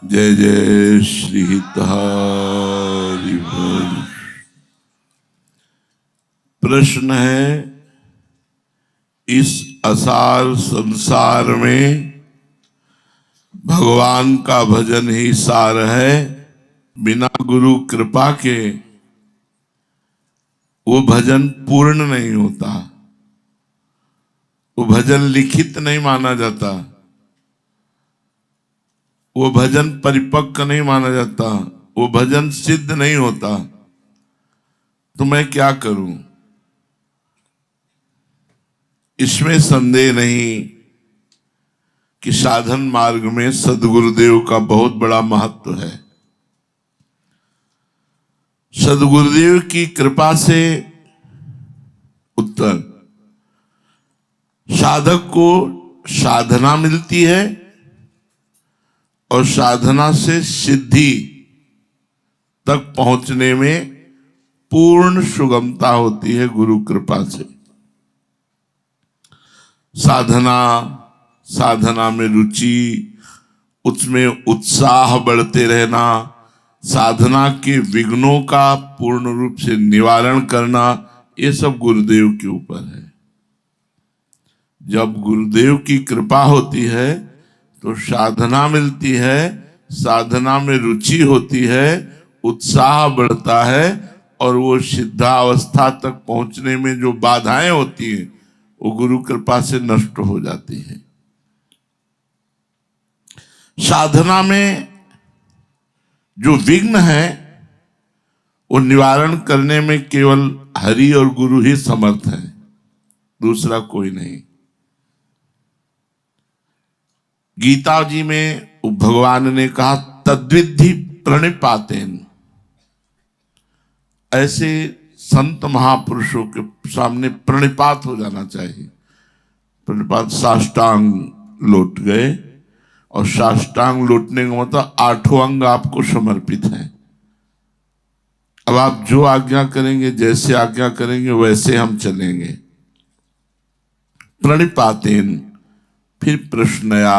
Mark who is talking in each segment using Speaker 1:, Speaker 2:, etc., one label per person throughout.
Speaker 1: जय जय श्री हरि बोल। प्रश्न है, इस असार संसार में भगवान का भजन ही सार है। बिना गुरु कृपा के वो भजन पूर्ण नहीं होता, वो भजन लिखित नहीं माना जाता, वो भजन परिपक्व नहीं माना जाता, वो भजन सिद्ध नहीं होता। तो मैं क्या करूं? इसमें संदेह नहीं कि साधन मार्ग में सद्गुरुदेव का बहुत बड़ा महत्व है। सद्गुरुदेव की कृपा से उत्तर साधक को साधना मिलती है और साधना से सिद्धि तक पहुंचने में पूर्ण सुगमता होती है गुरु कृपा से। साधना में रुचि, उसमें उत्साह बढ़ते रहना, साधना के विघ्नों का पूर्ण रूप से निवारण करना, ये सब गुरुदेव के ऊपर है। जब गुरुदेव की कृपा होती है तो साधना मिलती है, साधना में रुचि होती है, उत्साह बढ़ता है और वो सिद्धावस्था तक पहुंचने में जो बाधाएं होती हैं वो गुरु कृपा से नष्ट हो जाती है। साधना में जो विघ्न है वो निवारण करने में केवल हरि और गुरु ही समर्थ है, दूसरा कोई नहीं। गीता जी में भगवान ने कहा तद्विद्धि प्रणिपातेन। ऐसे संत महापुरुषों के सामने प्रणिपात हो जाना चाहिए। प्रणिपात साष्टांग लौट गए, और साष्टांग लौटने का मतलब 8 अंग आपको समर्पित हैं। अब आप जो आज्ञा करेंगे, जैसे आज्ञा करेंगे वैसे हम चलेंगे। प्रणिपातेन। फिर प्रश्नया,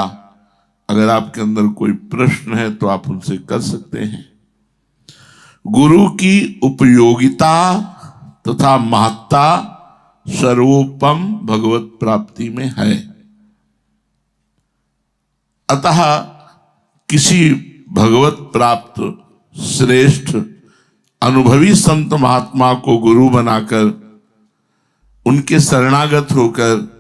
Speaker 1: अगर आपके अंदर कोई प्रश्न है तो आप उनसे कर सकते हैं। गुरु की उपयोगिता तथा महत्ता सर्वोपम भगवत प्राप्ति में है। अतः किसी भगवत प्राप्त श्रेष्ठ अनुभवी संत महात्मा को गुरु बनाकर उनके शरणागत होकर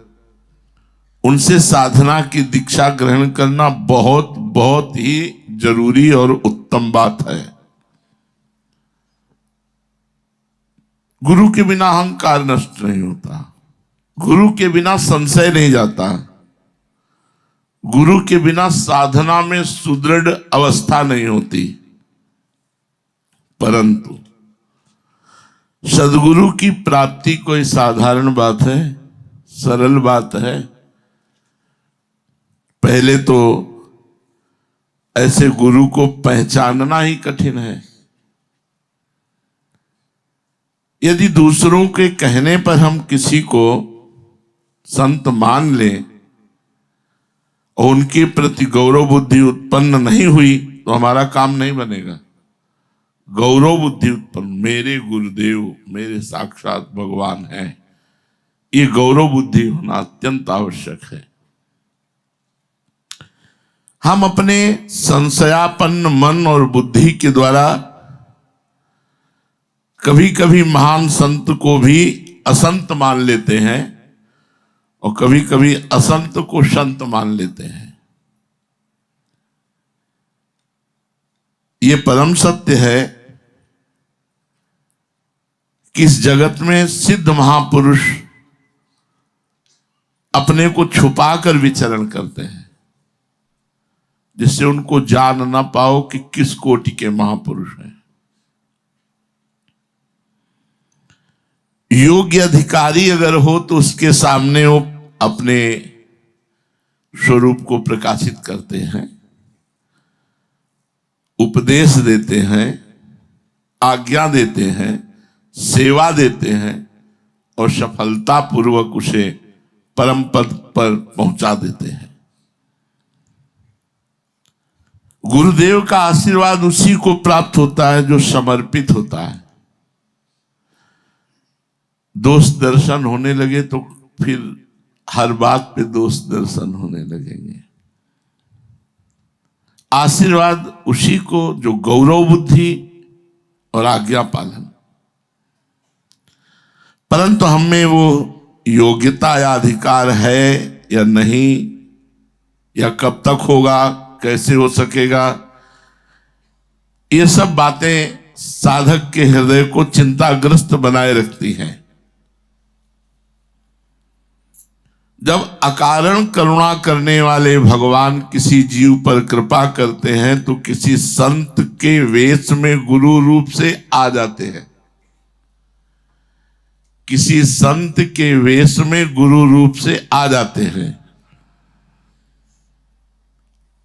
Speaker 1: उनसे साधना की दीक्षा ग्रहण करना बहुत बहुत ही जरूरी और उत्तम बात है। गुरु के बिना अहंकार नष्ट नहीं होता, गुरु के बिना संशय नहीं जाता, गुरु के बिना साधना में सुदृढ़ अवस्था नहीं होती। परंतु सद्गुरु की प्राप्ति कोई साधारण बात है, सरल बात है। पहले तो ऐसे गुरु को पहचानना ही कठिन है। यदि दूसरों के कहने पर हम किसी को संत मान लें और उनके प्रति गौरव बुद्धि उत्पन्न नहीं हुई तो हमारा काम नहीं बनेगा। गौरव बुद्धि उत्पन्न, मेरे गुरुदेव मेरे साक्षात भगवान हैं, ये गौरव बुद्धि होना अत्यंत आवश्यक है। हम अपने संशयापन्न मन और बुद्धि के द्वारा कभी कभी महान संत को भी असंत मान लेते हैं और कभी कभी असंत को संत मान लेते हैं। ये परम सत्य है कि इस जगत में सिद्ध महापुरुष अपने को छुपाकर विचरण करते हैं, जिससे उनको जान ना पाओ कि किस कोटि के महापुरुष हैं। योग्य अधिकारी अगर हो तो उसके सामने वो अपने स्वरूप को प्रकाशित करते हैं, उपदेश देते हैं, आज्ञा देते हैं, सेवा देते हैं और सफलता पूर्वक उसे परम पद पर पहुंचा देते हैं। गुरुदेव का आशीर्वाद उसी को प्राप्त होता है जो समर्पित होता है। दोष दर्शन होने लगे तो फिर हर बात पे दोष दर्शन होने लगेंगे। आशीर्वाद उसी को जो गौरव बुद्धि और आज्ञा पालन। परंतु हमें वो योग्यता या अधिकार है या नहीं, या कब तक होगा, कैसे हो सकेगा, ये सब बातें साधक के हृदय को चिंताग्रस्त बनाए रखती हैं। जब अकारण करुणा करने वाले भगवान किसी जीव पर कृपा करते हैं तो किसी संत के वेश में गुरु रूप से आ जाते हैं। किसी संत के वेश में गुरु रूप से आ जाते हैं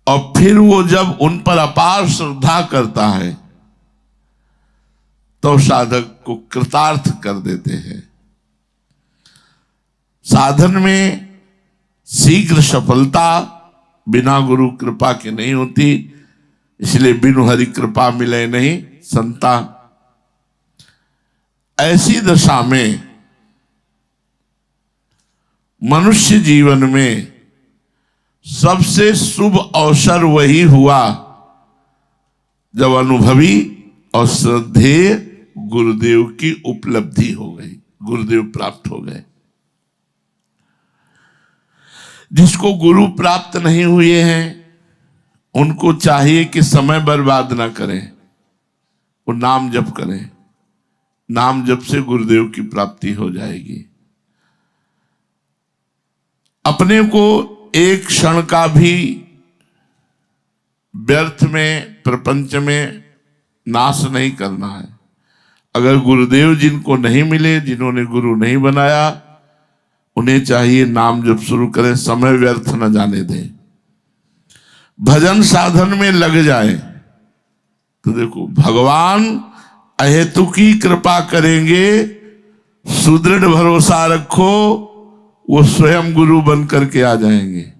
Speaker 1: और फिर वो जब उन पर अपार श्रद्धा करता है तो साधक को कृतार्थ कर देते हैं। साधन में शीघ्र सफलता बिना गुरु कृपा के नहीं होती, इसलिए बिनु हरि कृपा मिले नहीं संता। ऐसी दशा में मनुष्य जीवन में सबसे शुभ अवसर वही हुआ जब अनुभवी और श्रद्धेय गुरुदेव की उपलब्धि हो गई, गुरुदेव प्राप्त हो गए। जिसको गुरु प्राप्त नहीं हुए हैं उनको चाहिए कि समय बर्बाद ना करें, वो नाम जप करें। नाम जप से गुरुदेव की प्राप्ति हो जाएगी। अपने को एक क्षण का भी व्यर्थ में प्रपंच में नाश नहीं करना है। अगर गुरुदेव जिनको नहीं मिले, जिन्होंने गुरु नहीं बनाया, उन्हें चाहिए नाम जब शुरू करें, समय व्यर्थ न जाने दें। भजन साधन में लग जाए तो देखो भगवान अहेतुकी कृपा करेंगे। सुदृढ़ भरोसा रखो, वो स्वयं गुरु बन करके आ जाएंगे।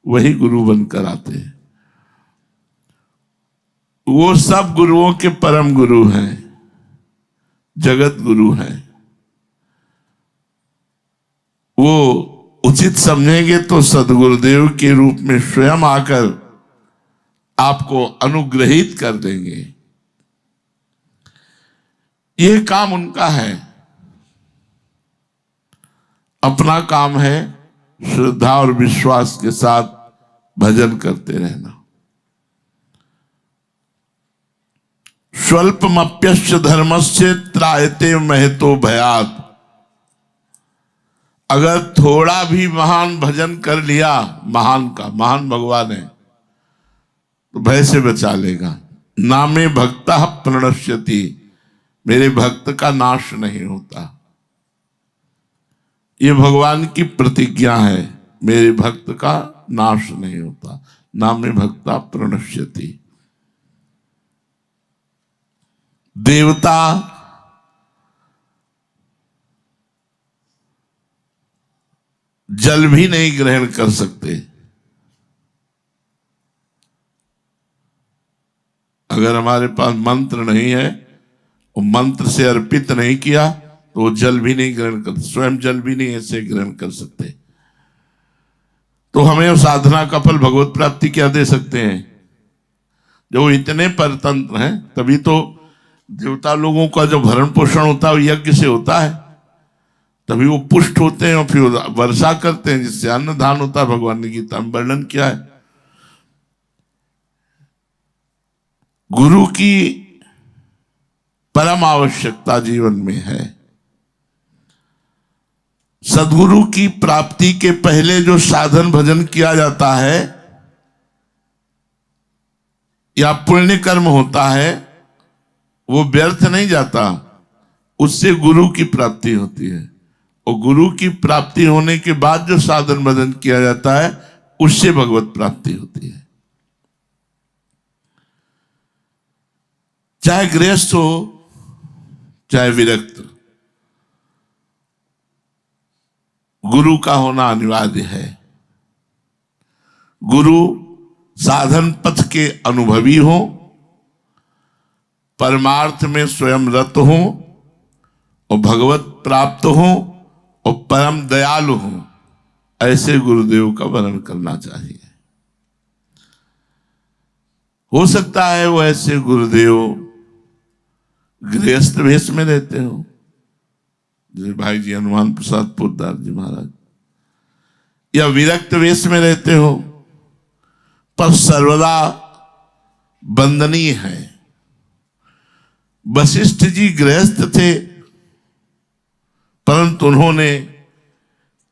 Speaker 1: वही गुरु बनकर आते हैं। वो सब गुरुओं के परम गुरु हैं, जगत गुरु हैं। वो उचित समझेंगे तो सदगुरुदेव के रूप में स्वयं आकर आपको अनुग्रहित कर देंगे। ये काम उनका है। अपना काम है श्रद्धा और विश्वास के साथ भजन करते रहना। स्वल्पमप्यस्य धर्मस्य त्रायते महतो भयात्। अगर थोड़ा भी महान भजन कर लिया, महान भगवान है, तो भय से बचा लेगा। नामे भक्तः प्रणश्यति, मेरे भक्त का नाश नहीं होता। ये भगवान की प्रतिज्ञा है, मेरे भक्त का नाश नहीं होता। नामे भक्ता प्रणश्यति। देवता जल भी नहीं ग्रहण कर सकते। अगर हमारे पास मंत्र नहीं है और मंत्र से अर्पित नहीं किया तो वो जल भी नहीं ग्रहण कर, स्वयं जल भी नहीं ऐसे ग्रहण कर सकते। तो हमें साधना का फल भगवत प्राप्ति क्या दे सकते हैं? जो इतने परतंत्र हैं, तभी तो देवता लोगों का जो भरण पोषण होता है वो यज्ञ से होता है, तभी वो पुष्ट होते हैं और फिर वर्षा करते हैं जिससे अन्न धान होता है। भगवान ने गीता में वर्णन किया है। गुरु की परम आवश्यकता जीवन में है। सदगुरु की प्राप्ति के पहले जो साधन भजन किया जाता है या पुण्य कर्म होता है वो व्यर्थ नहीं जाता, उससे गुरु की प्राप्ति होती है। और गुरु की प्राप्ति होने के बाद जो साधन भजन किया जाता है उससे भगवत प्राप्ति होती है। चाहे गृहस्थ हो चाहे विरक्त, गुरु का होना अनिवार्य है। गुरु साधन पथ के अनुभवी हो, परमार्थ में स्वयं रत हो और भगवत प्राप्त हो और परम दयालु हो, ऐसे गुरुदेव का वर्णन करना चाहिए। हो सकता है वो ऐसे गुरुदेव गृहस्थ वेश में रहते हो, जैसे भाई जी हनुमान प्रसाद पोद्दार जी महाराज, या विरक्त वेश में रहते हो, पर सर्वदा वंदनीय है। वशिष्ठ जी गृहस्थ थे, परंतु उन्होंने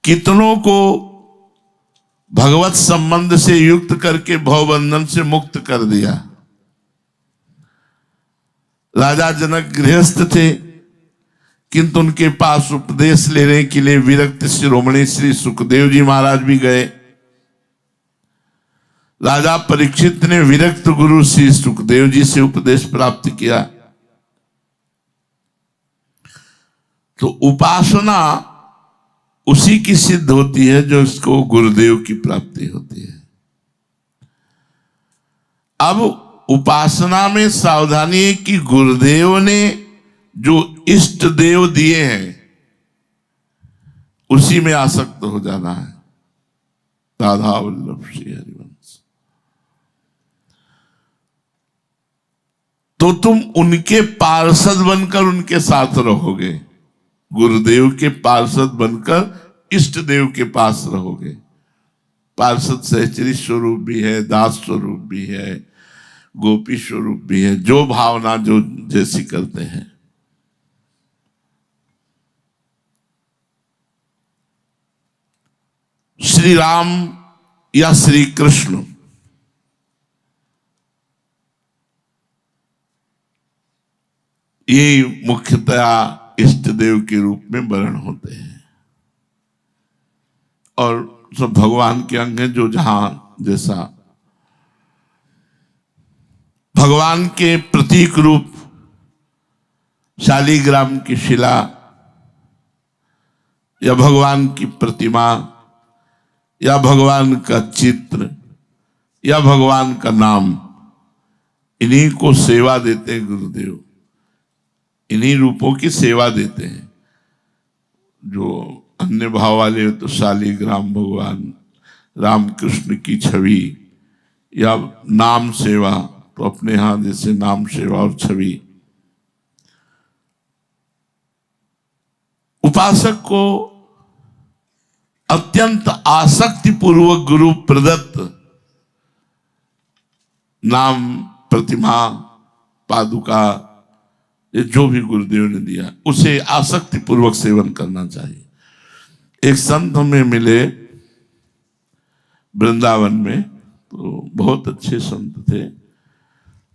Speaker 1: कितनों को भगवत संबंध से युक्त करके भवबंधन से मुक्त कर दिया। राजा जनक गृहस्थ थे, किंतु उनके पास उपदेश लेने के लिए विरक्त शिरोमणि श्री सुखदेव जी महाराज भी गए। राजा परीक्षित ने विरक्त गुरु श्री सुखदेव जी से उपदेश प्राप्त किया। तो उपासना उसी की सिद्ध होती है जो इसको गुरुदेव की प्राप्ति होती है। अब उपासना में सावधानी है कि गुरुदेव ने जो इष्ट देव दिए हैं उसी में आसक्त हो जाना है। राधा वल्लभ श्री हरिवंश। तो तुम उनके पार्षद बनकर उनके साथ रहोगे, गुरुदेव के पार्षद बनकर इष्ट देव के पास रहोगे। पार्षद सहचरी स्वरूप भी है, दास स्वरूप भी है, गोपी स्वरूप भी है, जो भावना जो जैसी करते हैं। श्री राम या श्री कृष्ण ये मुख्यतया इष्ट देव के रूप में वर्ण होते हैं, और सब भगवान के अंग हैं जो जहां जैसा भगवान के प्रतीक रूप शालिग्राम की शिला या भगवान की प्रतिमा या भगवान का चित्र या भगवान का नाम, इन्हीं को सेवा देते हैं गुरुदेव, इन्हीं रूपों की सेवा देते हैं। जो अन्य भाव वाले हो तो शालिग्राम भगवान राम कृष्ण की छवि, या नाम सेवा तो अपने यहां जैसे नाम सेवा और छवि। उपासक को अत्यंत आसक्ति पूर्वक गुरु प्रदत्त नाम, प्रतिमा, पादुका, ये जो भी गुरुदेव ने दिया उसे आसक्ति पूर्वक सेवन करना चाहिए। एक संत हमें मिले वृंदावन में, तो बहुत अच्छे संत थे।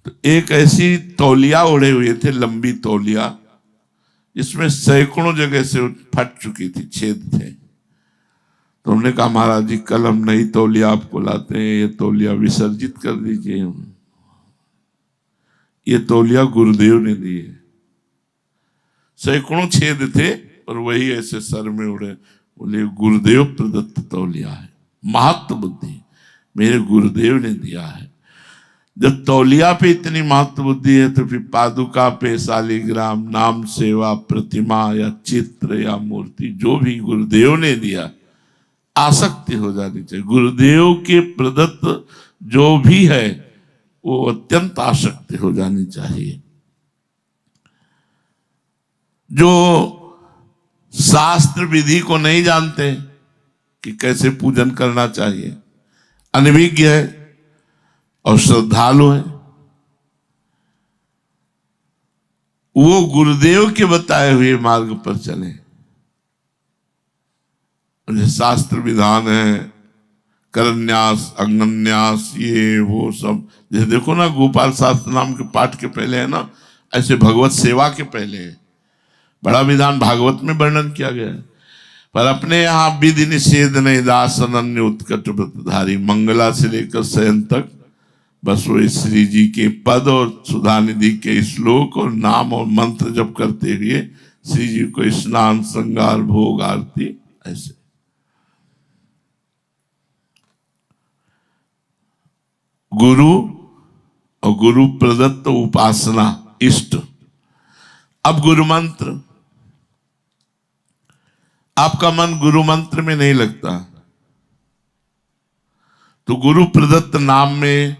Speaker 1: तो एक ऐसी तौलिया ओढ़े हुए थे, लंबी तौलिया, जिसमें सैकड़ों जगह से फट चुकी थी, छेद थे। तो हमने कहा महाराज जी कल हम नई तौलिया आपको लाते हैं, ये तौलिया विसर्जित कर दीजिए। ये तौलिया गुरुदेव ने दी है। सैकड़ों छेद थे और वही ऐसे सर में उड़े। बोले गुरुदेव प्रदत्त तौलिया है, महत्व बुद्धि मेरे गुरुदेव ने दिया है। जब तौलिया पे इतनी महत्व बुद्धि है तो फिर पादुका पे, शालिग्राम, नाम सेवा, प्रतिमा या चित्र या मूर्ति, जो भी गुरुदेव ने दिया, आसक्ति हो जानी चाहिए। गुरुदेव के प्रदत्त जो भी है वो अत्यंत आसक्ति हो जानी चाहिए। जो शास्त्र विधि को नहीं जानते कि कैसे पूजन करना चाहिए, अनभिज्ञ है और श्रद्धालु है, वो गुरुदेव के बताए हुए मार्ग पर चले। शास्त्र विधान है, करन्यास, अंगन्यास, ये वो सब, जैसे देखो ना गोपाल शास्त्र नाम के पाठ के पहले है ना, ऐसे भगवत सेवा के पहले है। बड़ा विधान भागवत में वर्णन किया गया है। पर अपने यहाँ विधि निषेध नहीं, दास अनन्य उत्कट व्रतधारी, मंगला से लेकर शयन तक बस वो श्री जी के पद और सुधा निधि के श्लोक और नाम और मंत्र जप करते हुए श्री जी को स्नान, श्रृंगार, भोग, आरती, ऐसे। गुरु और गुरु प्रदत्त उपासना इष्ट। अब गुरु मंत्र, आपका मन गुरु मंत्र में नहीं लगता तो गुरु प्रदत्त नाम में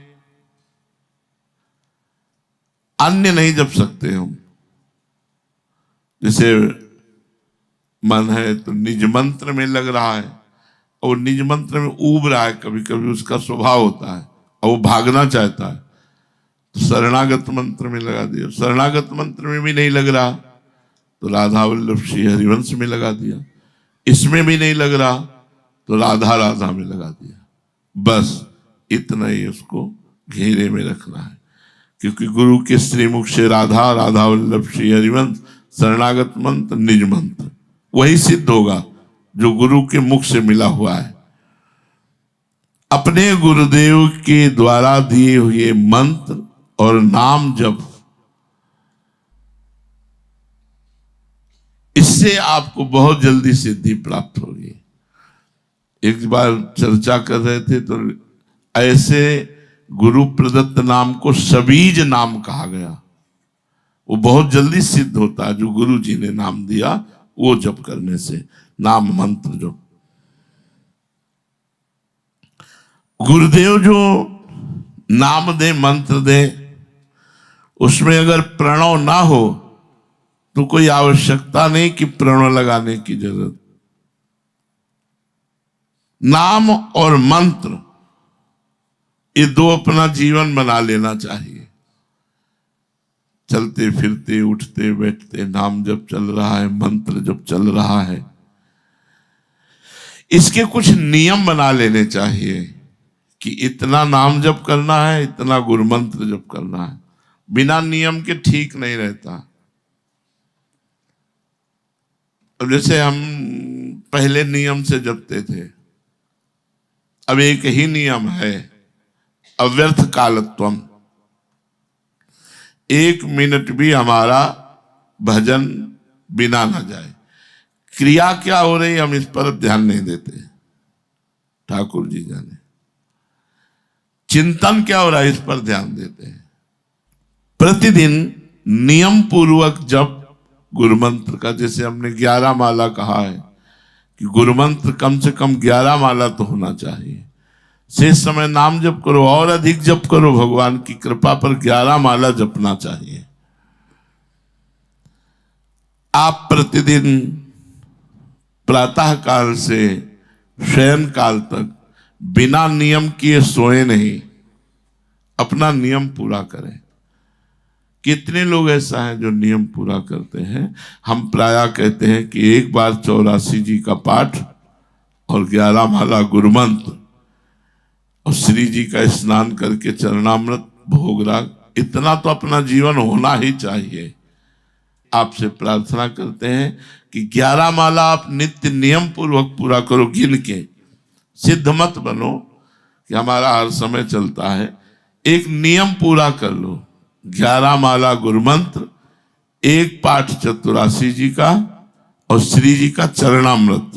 Speaker 1: अन्य नहीं जप सकते हम। जैसे मन है तो निज मंत्र में लग रहा है और निज मंत्र में ऊब रहा है, कभी कभी उसका स्वभाव होता है और वो भागना चाहता है तो शरणागत मंत्र में लगा दिया। शरणागत मंत्र में भी नहीं लग रहा तो राधा वल्लभ श्री हरिवंश में लगा दिया। इसमें भी नहीं लग रहा तो राधा राधा में लगा दिया। बस इतना ही उसको घेरे में रखना है, क्योंकि गुरु के श्रीमुख से राधा, राधा वल्लभ श्री हरिवंश, शरणागत मंत्र, निज मंत्र वही सिद्ध होगा जो गुरु के मुख से मिला हुआ है। अपने गुरुदेव के द्वारा दिए हुए मंत्र और नाम जप, इससे आपको बहुत जल्दी सिद्धि प्राप्त होगी। एक बार चर्चा कर रहे थे तो ऐसे गुरु प्रदत्त नाम को सबीज नाम कहा गया। वो बहुत जल्दी सिद्ध होता है, जो गुरु जी ने नाम दिया वो जप करने से, नाम मंत्र जप। गुरुदेव जो नाम दे, मंत्र दे, उसमें अगर प्रणव ना हो तो कोई आवश्यकता नहीं कि प्रणव लगाने की जरूरत। नाम और मंत्र ये दो अपना जीवन बना लेना चाहिए। चलते फिरते उठते बैठते नाम जब चल रहा है, मंत्र जब चल रहा है, इसके कुछ नियम बना लेने चाहिए कि इतना नाम जप करना है, इतना गुरु मंत्र जप करना है। बिना नियम के ठीक नहीं रहता। अब जैसे हम पहले नियम से जपते थे, अब एक ही नियम है, अव्यर्थ कालत्वम। 1 मिनट भी हमारा भजन बिना ना जाए। क्रिया क्या हो रही हम इस पर ध्यान नहीं देते, ठाकुर जी जाने। चिंतन क्या हो रहा है इस पर ध्यान देते हैं। प्रतिदिन नियम पूर्वक जप गुरु मंत्र का, जैसे हमने 11 माला कहा है कि गुरु मंत्र कम से कम 11 माला तो होना चाहिए। शेष समय नाम जप करो, और अधिक जप करो, भगवान की कृपा पर 11 माला जपना चाहिए। आप प्रतिदिन प्रातः काल से शयन काल तक बिना नियम किए सोए नहीं, अपना नियम पूरा करें। कितने लोग ऐसा हैं जो नियम पूरा करते हैं। हम प्रायः कहते हैं कि एक बार 84 जी का पाठ और 11 माला गुरु मंत्र और श्री जी का स्नान करके चरणामृत भोग राग, इतना तो अपना जीवन होना ही चाहिए। आपसे प्रार्थना करते हैं कि 11 माला आप नित्य नियम पूर्वक पूरा करो, गिन के। सिद्ध मत बनो कि हमारा हर समय चलता है। एक नियम पूरा कर लो, 11 माला गुरु मंत्र, एक पाठ 84 जी का और श्री जी का चरणामृत।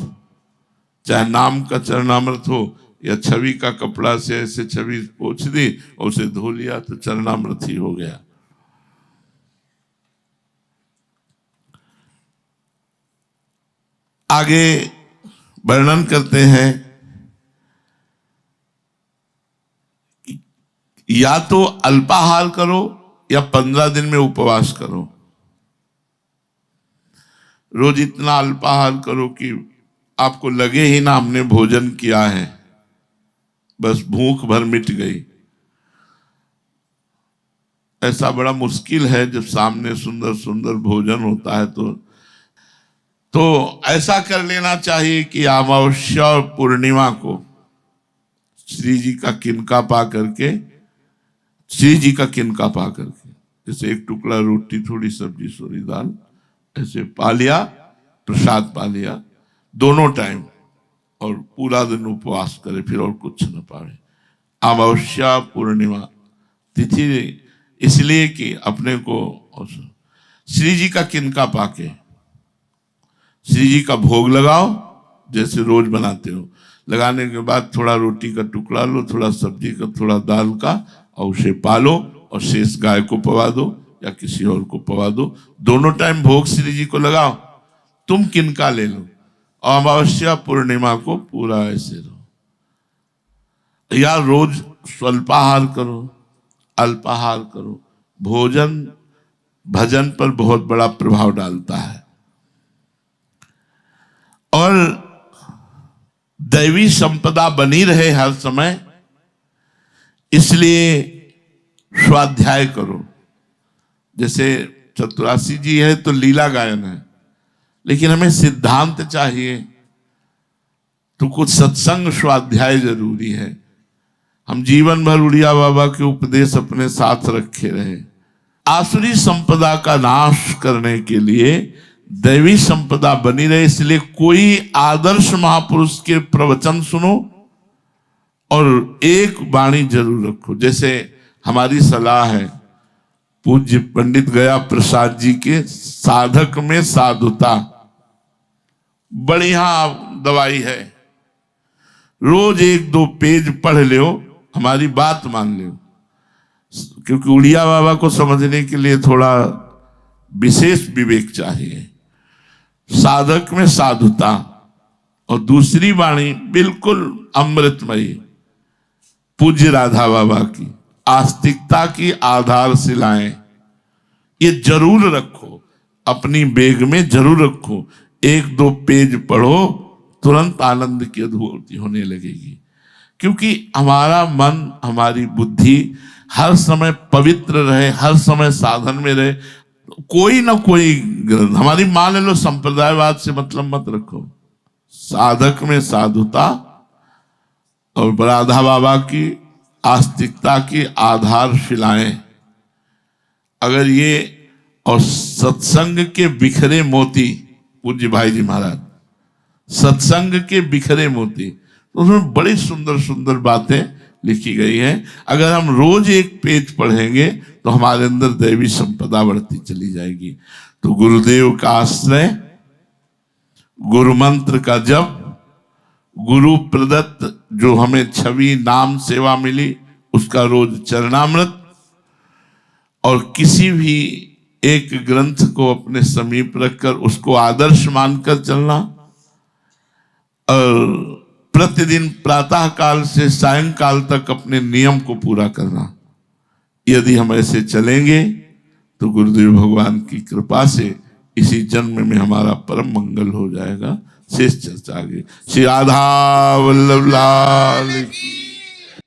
Speaker 1: चाहे नाम का चरणामृत हो या छवि का कपड़ा से ऐसे छवि पोंछ दी और उसे धो लिया तो चरणामृत ही हो गया। आगे वर्णन करते हैं, या तो अल्पाहार करो या 15 दिन में उपवास करो। रोज इतना अल्पाहार करो कि आपको लगे ही ना हमने भोजन किया है, बस भूख भर मिट गई। ऐसा बड़ा मुश्किल है जब सामने सुंदर सुंदर भोजन होता है तो ऐसा कर लेना चाहिए कि अमावस्या और पूर्णिमा को श्री जी का किनका पा करके, श्री जी का किनका पा करके, जैसे एक टुकड़ा रोटी, थोड़ी सब्जी, थोड़ी दाल, ऐसे पा लिया, प्रसाद पा लिया दोनों टाइम, और पूरा दिन उपवास करे, फिर और कुछ न पाए। अमावस्या पूर्णिमा तिथि इसलिए कि अपने को श्री जी का किनका पाके श्री जी का भोग लगाओ, जैसे रोज बनाते हो। लगाने के बाद थोड़ा रोटी का टुकड़ा लो, थोड़ा सब्जी का, थोड़ा दाल का, और उसे पालो और शेष गाय को पवा दो या किसी और को पवा दो। दोनों टाइम भोग श्री जी को लगाओ, तुम किनका ले लो, और अमावस्या पूर्णिमा को पूरा ऐसे रहो। या रोज स्वल्पाहार करो, अल्पाहार करो। भोजन भजन पर बहुत बड़ा प्रभाव डालता है। और दैवी संपदा बनी रहे हर समय, इसलिए स्वाध्याय करो। जैसे चतुरासी जी है तो लीला गायन है, लेकिन हमें सिद्धांत चाहिए, तो कुछ सत्संग स्वाध्याय जरूरी है। हम जीवन भर उड़िया बाबा के उपदेश अपने साथ रखे रहे। आसुरी संपदा का नाश करने के लिए दैवी संपदा बनी रहे, इसलिए कोई आदर्श महापुरुष के प्रवचन सुनो और एक वाणी जरूर रखो। जैसे हमारी सलाह है पूज्य पंडित गया प्रसाद जी के साधक में साधुता, बढ़िया दवाई है। रोज 1-2 पेज पढ़ लो, हमारी बात मान लो, क्योंकि उड़िया बाबा को समझने के लिए थोड़ा विशेष विवेक चाहिए। साधक में साधुता, और दूसरी वाणी बिल्कुल अमृतमयी पूज्य राधा बाबा की आस्तिकता की आधारशिलाएं, ये जरूर रखो, अपनी बैग में जरूर रखो। 1-2 पेज पढ़ो, तुरंत आनंद की अनुभूति होने लगेगी। क्योंकि हमारा मन, हमारी बुद्धि हर समय पवित्र रहे, हर समय साधन में रहे। कोई ना कोई ग्रंथ, हमारी मान लो संप्रदायवाद से मतलब मत रखो, साधक में साधुता और राधा बाबा की आस्तिकता की आधारशिलाएं, अगर ये, और सत्संग के बिखरे मोती, पूज्य भाई जी महाराज, सत्संग के बिखरे मोती, तो उसमें बड़ी सुंदर सुंदर बातें लिखी गई हैं। अगर हम रोज 1 पेज पढ़ेंगे तो हमारे अंदर दैवी संपदा बढ़ती चली जाएगी। तो गुरुदेव का आश्रय, गुरु मंत्र का जप, गुरु प्रदत्त जो हमें छवि नाम सेवा मिली उसका रोज चरणामृत, और किसी भी एक ग्रंथ को अपने समीप रखकर उसको आदर्श मानकर चलना, और प्रतिदिन प्रातः काल से सायंकाल तक अपने नियम को पूरा करना। यदि हम ऐसे चलेंगे तो गुरुदेव भगवान की कृपा से इसी जन्म में हमारा परम मंगल हो जाएगा। शेष चर्चा आगे। श्री राधा वल्लभ लाल की।